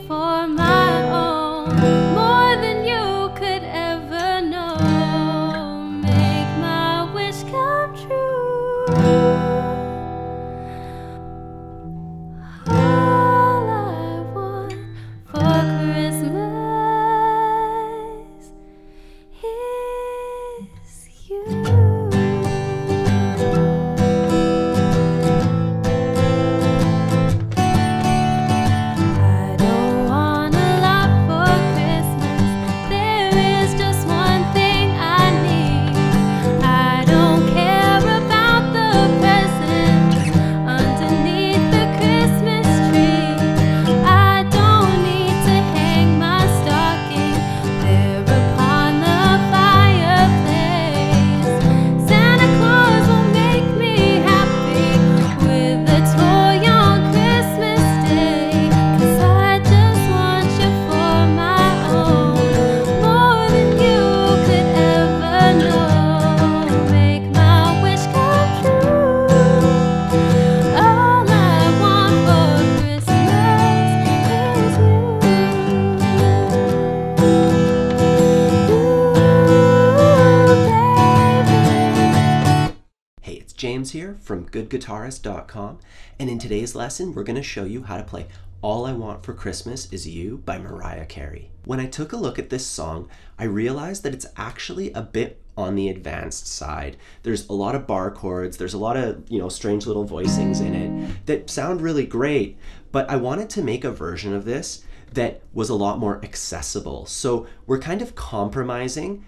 for my own, more than you could ever know. Make my wish come true. All I want for Christmas is you. James here from goodguitarist.com, and in today's lesson we're going to show you how to play All I Want for Christmas Is You by Mariah Carey. When I took a look at this song, I realized that it's actually a bit on the advanced side. There's a lot of bar chords, there's a lot of, strange little voicings in it that sound really great, but I wanted to make a version of this that was a lot more accessible. So we're kind of compromising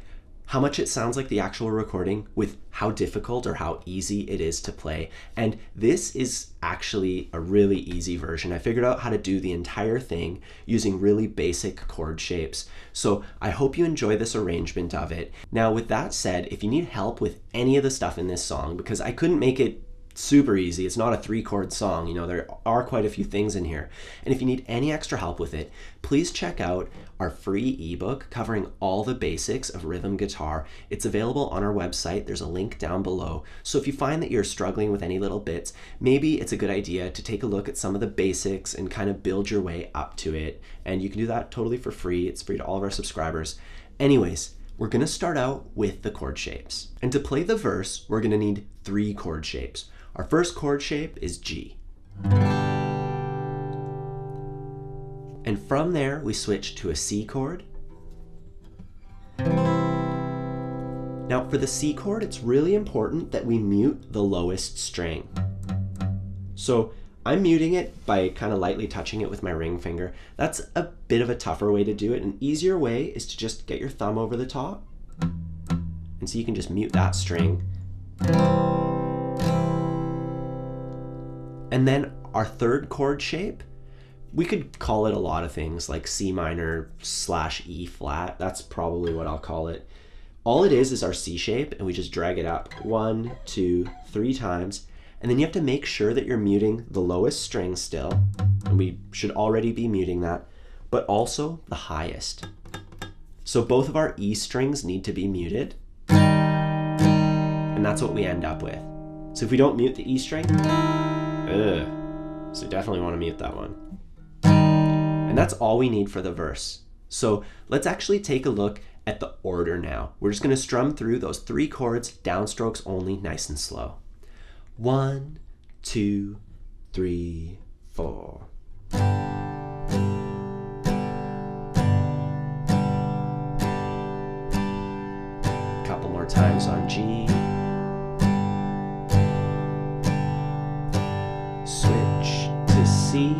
how much it sounds like the actual recording with how difficult or how easy it is to play. And this is actually a really easy version. I figured out how to do the entire thing using really basic chord shapes. So I hope you enjoy this arrangement of it. Now, with that said, if you need help with any of the stuff in this song, because I couldn't make it super easy, it's not a 3-chord song, there are quite a few things in here. And if you need any extra help with it, please check out our free ebook covering all the basics of rhythm guitar. It's available on our website. There's a link down below. So if you find that you're struggling with any little bits, maybe it's a good idea to take a look at some of the basics and kind of build your way up to it. And you can do that totally for free. It's free to all of our subscribers. Anyways, we're going to start out with the chord shapes. And to play the verse, we're going to need 3 chord shapes. Our first chord shape is G. And from there, we switch to a C chord. Now for the C chord, it's really important that we mute the lowest string. So I'm muting it by kind of lightly touching it with my ring finger. That's a bit of a tougher way to do it. An easier way is to just get your thumb over the top. And so you can just mute that string. And then our third chord shape, we could call it a lot of things like C minor / E flat. That's probably what I'll call it. All it is our C shape, and we just drag it up 1, 2, 3 times. And then you have to make sure that you're muting the lowest string still, and we should already be muting that, but also the highest. So both of our E strings need to be muted, and that's what we end up with. So if we don't mute the E string, so you definitely want to mute that one. And that's all we need for the verse. So let's actually take a look at the order now. We're just going to strum through those 3 chords, downstrokes only, nice and slow. 1, 2, 3, 4. Couple more times on G. Switch to C.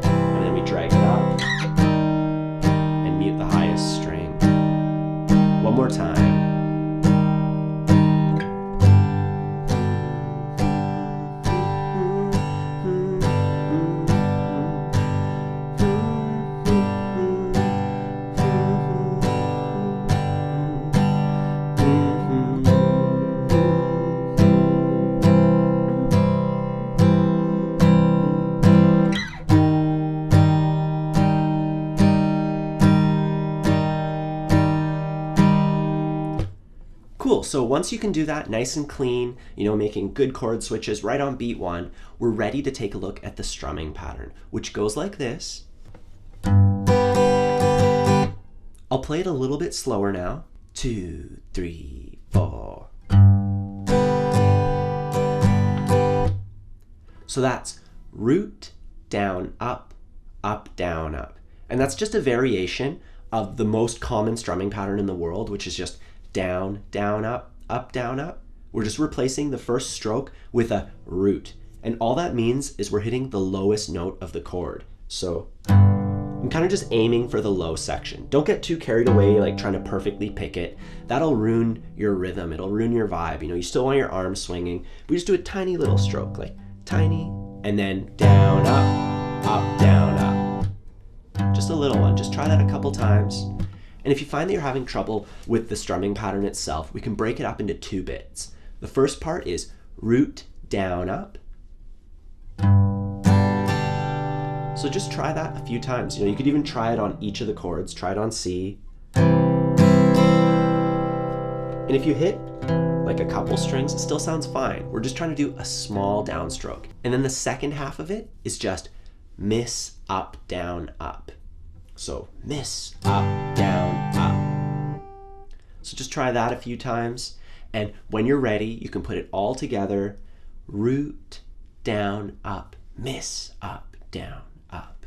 And then we drag it up and mute the highest string. One more time. Cool, so once you can do that nice and clean, making good chord switches right on beat 1, we're ready to take a look at the strumming pattern, which goes like this. I'll play it a little bit slower now. 2, 3, 4. So that's root, down, up, down, up. And that's just a variation of the most common strumming pattern in the world, which is just down, down, up, down, up. We're just replacing the first stroke with a root. And all that means is we're hitting the lowest note of the chord. So I'm kind of just aiming for the low section. Don't get too carried away, like trying to perfectly pick it. That'll ruin your rhythm. It'll ruin your vibe. You still want your arms swinging. We just do a tiny little stroke, like tiny, and then down, up, down, up. Just a little one. Just try that a couple times. And if you find that you're having trouble with the strumming pattern itself, we can break it up into 2 bits. The first part is root, down, up. So just try that a few times. You could even try it on each of the chords. Try it on C. And if you hit like a couple strings, it still sounds fine. We're just trying to do a small downstroke. And then the second half of it is just miss, up, down, up. So miss, up, down, up. So just try that a few times. And when you're ready, you can put it all together. Root, down, up, miss, up, down, up.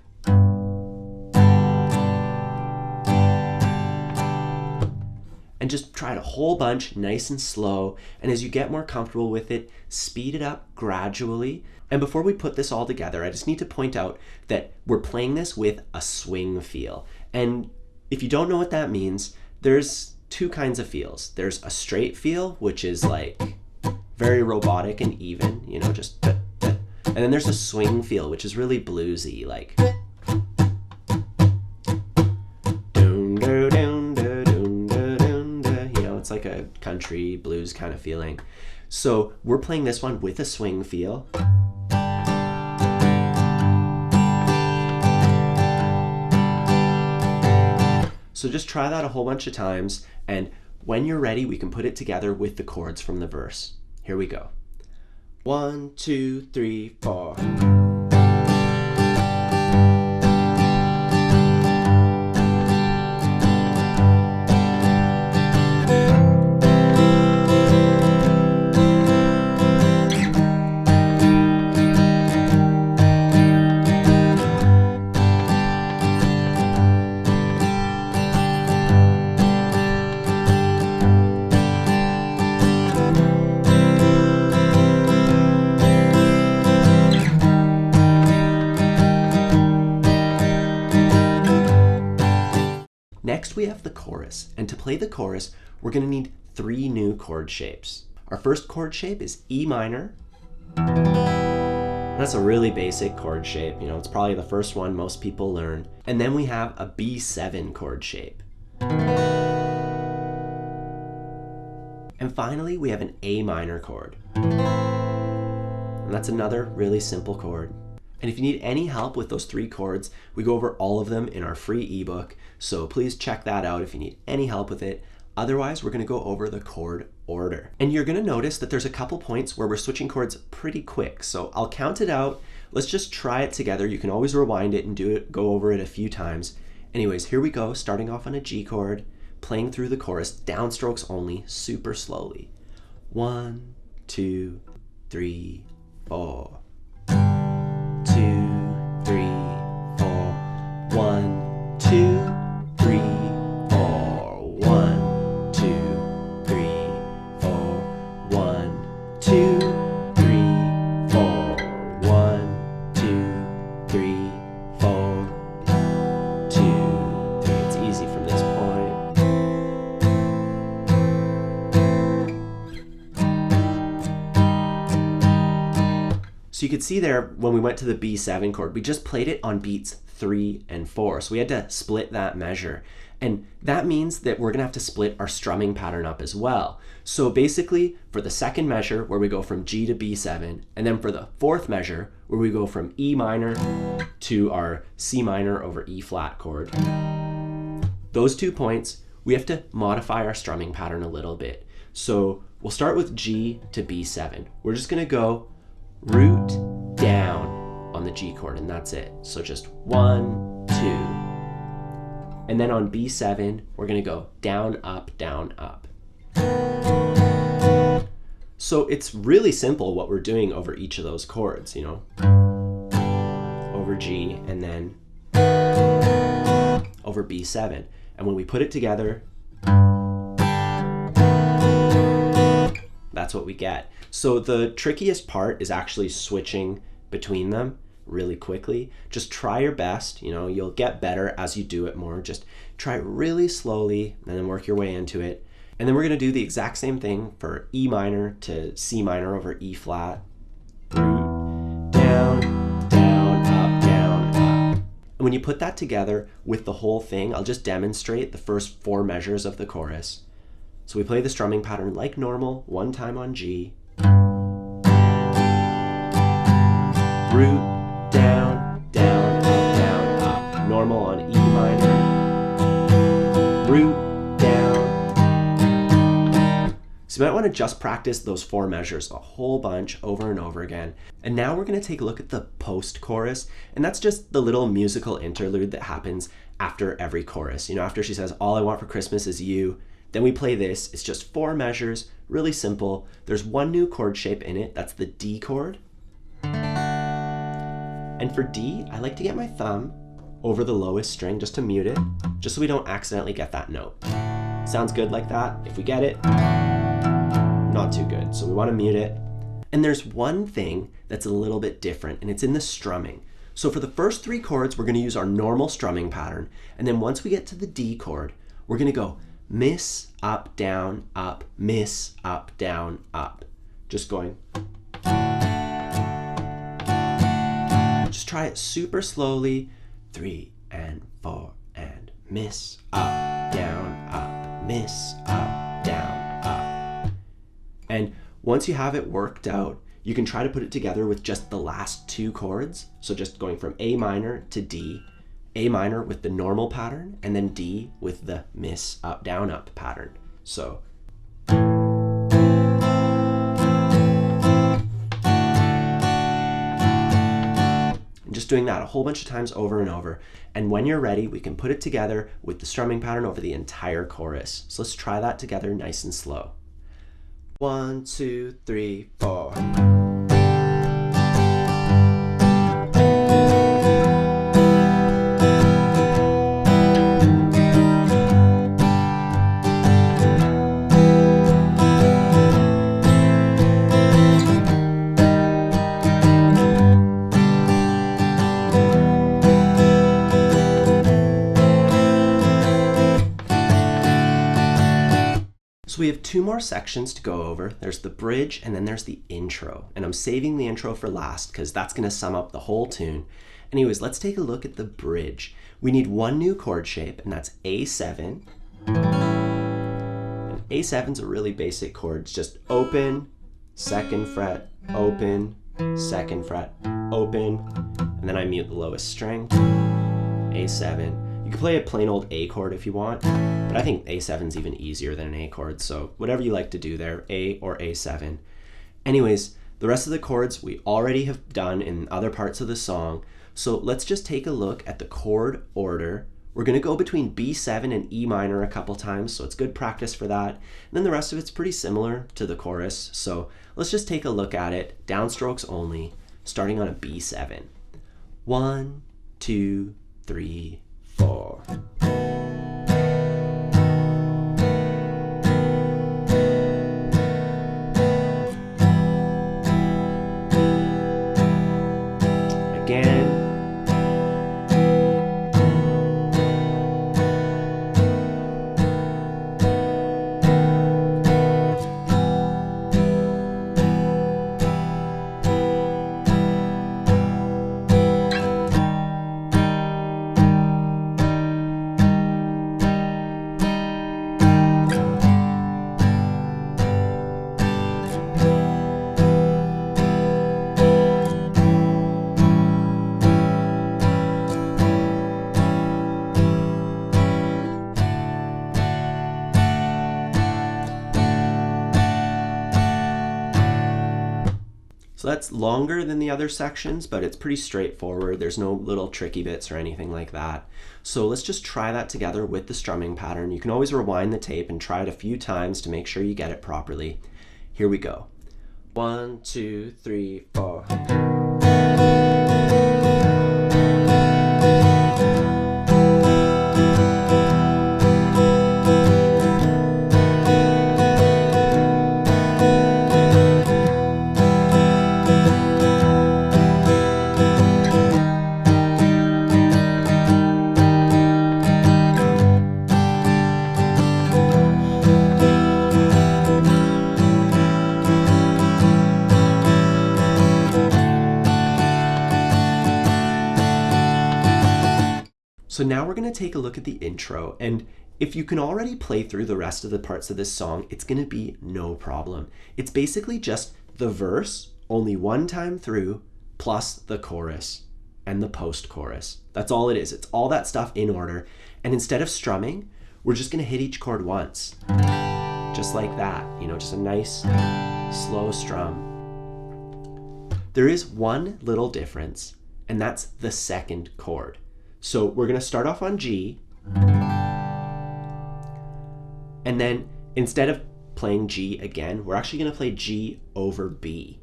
And just try it a whole bunch, nice and slow. And as you get more comfortable with it, speed it up gradually. And before we put this all together, I just need to point out that we're playing this with a swing feel. And if you don't know what that means, there's 2 kinds of feels. There's a straight feel, which is like very robotic and even, just da, da. And then there's a swing feel, which is really bluesy, like doon, da, doon, da, doon, da, doon, da. It's like a country blues kind of feeling. So we're playing this one with a swing feel. So just try that a whole bunch of times, and when you're ready, we can put it together with the chords from the verse. Here we go. 1, 2, 3, 4. Next we have the chorus, and to play the chorus, we're going to need 3 new chord shapes. Our first chord shape is E minor. That's a really basic chord shape, it's probably the first one most people learn. And then we have a B7 chord shape. And finally, we have an A minor chord. And that's another really simple chord. And if you need any help with those 3 chords, we go over all of them in our free ebook, so please check that out if you need any help with it. Otherwise, we're going to go over the chord order. And you're going to notice that there's a couple points where we're switching chords pretty quick, so I'll count it out. Let's just try it together. You can always rewind it and go over it a few times. Anyways, here we go, starting off on a G chord, playing through the chorus, downstrokes only, super slowly. 1, 2, 3, 4. 2, 3, 4. 1, 2, 3, 4. 1, 2, 3, 4. 1, 2, 3, 4. 1, 2, 3, 4. 2, 3. It's easy from this point. So you could see there when we went to the B7 chord, we just played it on beats 3 and 4. So we had to split that measure. And that means that we're gonna have to split our strumming pattern up as well. So basically, for the second measure, where we go from G to B7, and then for the fourth measure, where we go from E minor to our C minor over E flat chord, those 2 points, we have to modify our strumming pattern a little bit. So we'll start with G to B7. We're just gonna go root down on the G chord, and that's it. So just 1, 2. And then on B7, we're gonna go down, up, down, up. So it's really simple what we're doing over each of those chords, you know? Over G and then over B7. And when we put it together, that's what we get. So the trickiest part is actually switching between them really quickly. Just try your best, you know, you'll get better as you do it more. Just try it really slowly and then work your way into it. And then we're gonna do the exact same thing for E minor to C minor over E flat. Root, down, down, up, down, up. And when you put that together with the whole thing, I'll just demonstrate the first 4 measures of the chorus. So we play the strumming pattern like normal, 1 time on G. Root, down, down, up, down, up. Normal on E minor. Root, down. So you might want to just practice those 4 measures a whole bunch over and over again. And now we're going to take a look at the post-chorus, and that's just the little musical interlude that happens after every chorus. You know, after she says, "All I want for Christmas is you," then we play this. It's just 4 measures, really simple. There's 1 new chord shape in it, that's the D chord. And for D, I like to get my thumb over the lowest string just to mute it, just so we don't accidentally get that note. Sounds good like that? If we get it, not too good, so we want to mute it. And there's one thing that's a little bit different, and it's in the strumming. So for the first 3 chords, we're going to use our normal strumming pattern, and then once we get to the D chord, we're going to go miss, up, down, up, miss, up, down, up. Just going. Just try it super slowly. 3 and 4 and miss, up, down, up, miss, up, down, up. And once you have it worked out, you can try to put it together with just the last 2 chords. So just going from A minor to D, A minor with the normal pattern, and then D with the miss, up, down, up pattern. So just doing that a whole bunch of times over and over. And when you're ready, we can put it together with the strumming pattern over the entire chorus. So let's try that together nice and slow. 1, 2, 3, 4. So we have 2 more sections to go over. There's the bridge and then there's the intro. And I'm saving the intro for last because that's going to sum up the whole tune. Anyways, let's take a look at the bridge. We need 1 new chord shape, and that's A7. And A7's a really basic chord. It's just open, 2nd fret, open, 2nd fret, open, and then I mute the lowest string, A7. You can play a plain old A chord if you want, but I think A7's even easier than an A chord, so whatever you like to do there, A or A7. Anyways, the rest of the chords we already have done in other parts of the song, so let's just take a look at the chord order. We're going to go between B7 and E minor a couple times, so it's good practice for that. And then the rest of it's pretty similar to the chorus, so let's just take a look at it, downstrokes only, starting on a B7. 1, 2, 3, 4. Again. that's longer than the other sections, but it's pretty straightforward. There's no little tricky bits or anything like that. So let's just try that together with the strumming pattern. You can always rewind the tape and try it a few times to make sure you get it properly. Here we go. 1, 2, 3, 4. So now we're going to take a look at the intro, and if you can already play through the rest of the parts of this song, it's going to be no problem. It's basically just the verse, only one time through, plus the chorus and the post-chorus. That's all it is. It's all that stuff in order, and instead of strumming, we're just going to hit each chord once. Just like that, just a nice, slow strum. There is one little difference, and that's the second chord. So we're going to start off on G, and then instead of playing G again, we're actually going to play G over B.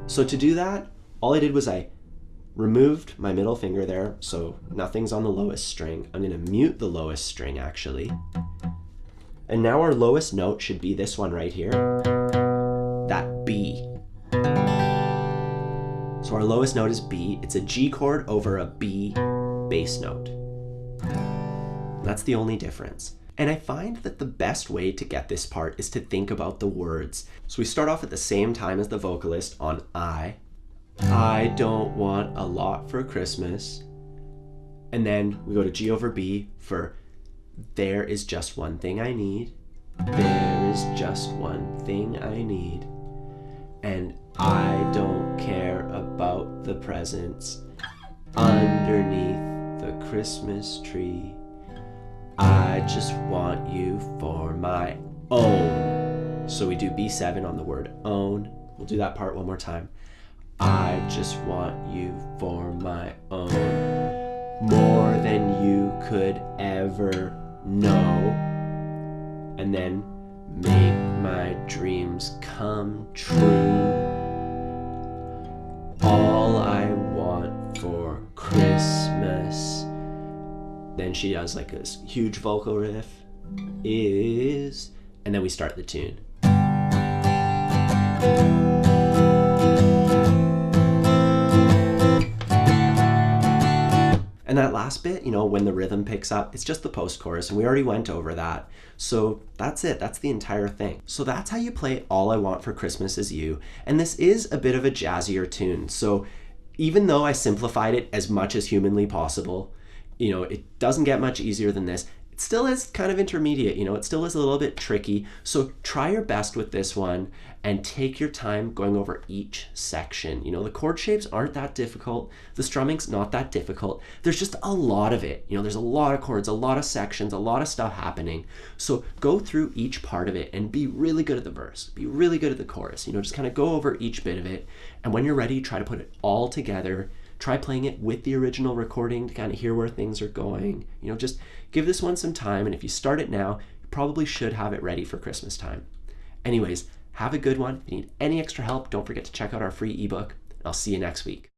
So to do that, all I did was I removed my middle finger there, so nothing's on the lowest string. I'm going to mute the lowest string actually. And now our lowest note should be this one right here, that B. So our lowest note is B. It's a G chord over a B bass note. That's the only difference. And I find that the best way to get this part is to think about the words. So we start off at the same time as the vocalist on I. I don't want a lot for Christmas. And then we go to G over B for there is just one thing I need. There is just one thing I need. And I don't care about the presents underneath the Christmas tree. I just want you for my own. So we do B7 on the word own. We'll do that part one more time. I just want you for my own. More than you could ever know. And then make my dreams come true. All I want for Christmas. Then she does like a huge vocal riff is, and then we start the tune. And that last bit, when the rhythm picks up, it's just the post-chorus, and we already went over that. So that's it. That's the entire thing. So that's how you play All I Want for Christmas Is You. And this is a bit of a jazzier tune. So even though I simplified it as much as humanly possible, it doesn't get much easier than this. It still is kind of intermediate, it still is a little bit tricky. So try your best with this one and take your time going over each section. The chord shapes aren't that difficult. The strumming's not that difficult. There's just a lot of it. There's a lot of chords, a lot of sections, a lot of stuff happening. So go through each part of it and be really good at the verse, be really good at the chorus, just kind of go over each bit of it. And when you're ready, try to put it all together. Try playing it with the original recording to kind of hear where things are going. Just give this one some time, and if you start it now, you probably should have it ready for Christmas time. Anyways, have a good one. If you need any extra help, don't forget to check out our free ebook. I'll see you next week.